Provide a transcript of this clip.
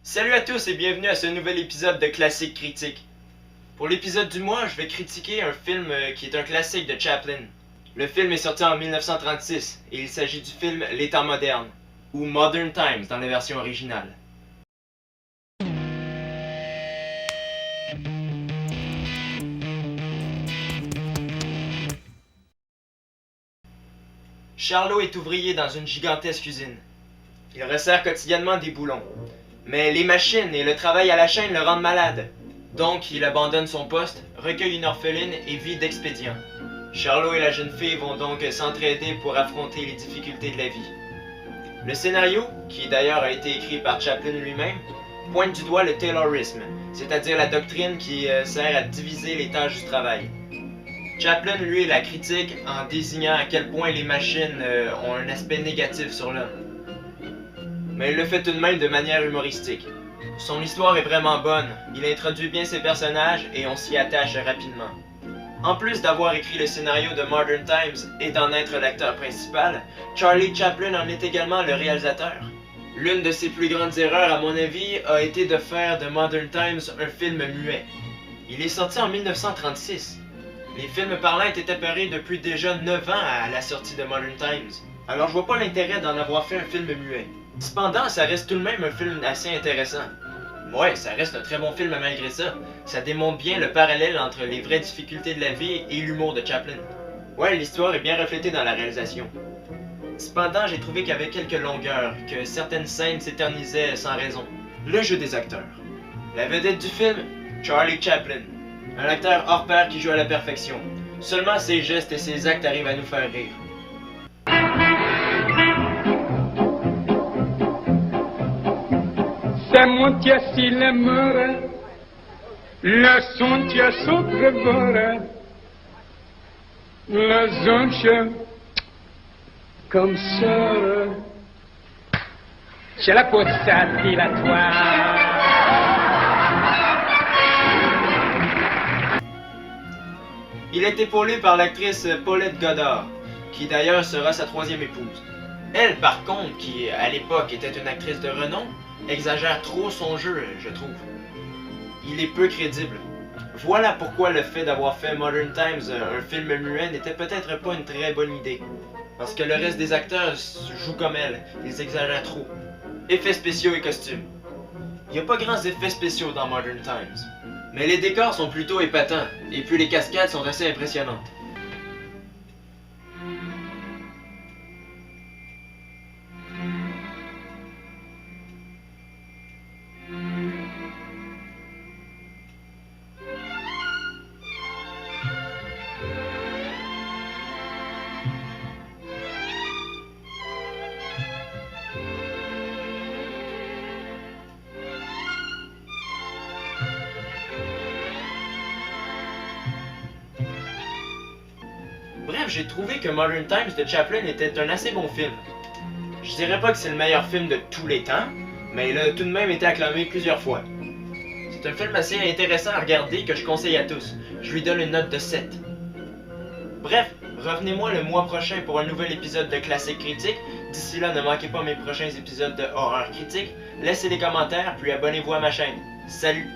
Salut à tous et bienvenue à ce nouvel épisode de Classique Critique. Pour l'épisode du mois, je vais critiquer un film qui est un classique de Chaplin. Le film est sorti en 1936 et il s'agit du film Les temps modernes, ou Modern Times dans la version originale. Charlot est ouvrier dans une gigantesque usine. Il resserre quotidiennement des boulons. Mais les machines et le travail à la chaîne le rendent malade. Donc, il abandonne son poste, recueille une orpheline et vit d'expédients. Charlot et la jeune fille vont donc s'entraider pour affronter les difficultés de la vie. Le scénario, qui d'ailleurs a été écrit par Chaplin lui-même, pointe du doigt le Taylorisme, c'est-à-dire la doctrine qui sert à diviser les tâches du travail. Chaplin, lui, la critique en désignant à quel point les machines ont un aspect négatif sur l'homme. Mais il le fait tout de même de manière humoristique. Son histoire est vraiment bonne, il introduit bien ses personnages et on s'y attache rapidement. En plus d'avoir écrit le scénario de Modern Times et d'en être l'acteur principal, Charlie Chaplin en est également le réalisateur. L'une de ses plus grandes erreurs à mon avis a été de faire de Modern Times un film muet. Il est sorti en 1936. Les films parlants étaient apparus depuis déjà 9 ans à la sortie de Modern Times. Alors je vois pas l'intérêt d'en avoir fait un film muet. Cependant, ça reste tout de même un film assez intéressant. Ouais, ça reste un très bon film malgré ça. Ça démontre bien le parallèle entre les vraies difficultés de la vie et l'humour de Chaplin. Ouais, l'histoire est bien reflétée dans la réalisation. Cependant, j'ai trouvé qu'il y avait quelques longueurs, que certaines scènes s'éternisaient sans raison. Le jeu des acteurs. La vedette du film, Charlie Chaplin. Un acteur hors pair qui joue à la perfection. Seulement ses gestes et ses actes arrivent à nous faire rire. Samontia silemăra, la sontia sotrevăra, la zoncha comme ça. J'ai la peau dilatoire. Il est épaulé par l'actrice Paulette Goddard, qui d'ailleurs sera sa troisième épouse. Elle, par contre, qui à l'époque était une actrice de renom, exagère trop son jeu, je trouve. Il est peu crédible. Voilà pourquoi le fait d'avoir fait Modern Times un film muet n'était peut-être pas une très bonne idée. Parce que le reste des acteurs jouent comme elle, ils exagèrent trop. Effets spéciaux et costumes. Il n'y a pas grands effets spéciaux dans Modern Times. Mais les décors sont plutôt épatants, et puis les cascades sont assez impressionnantes. Bref, j'ai trouvé que Modern Times de Chaplin était un assez bon film. Je dirais pas que c'est le meilleur film de tous les temps, mais il a tout de même été acclamé plusieurs fois. C'est un film assez intéressant à regarder que je conseille à tous. Je lui donne une note de 7. Bref, revenez-moi le mois prochain pour un nouvel épisode de Classique Critique. D'ici là, ne manquez pas mes prochains épisodes de Horreur Critique. Laissez des commentaires, puis abonnez-vous à ma chaîne. Salut!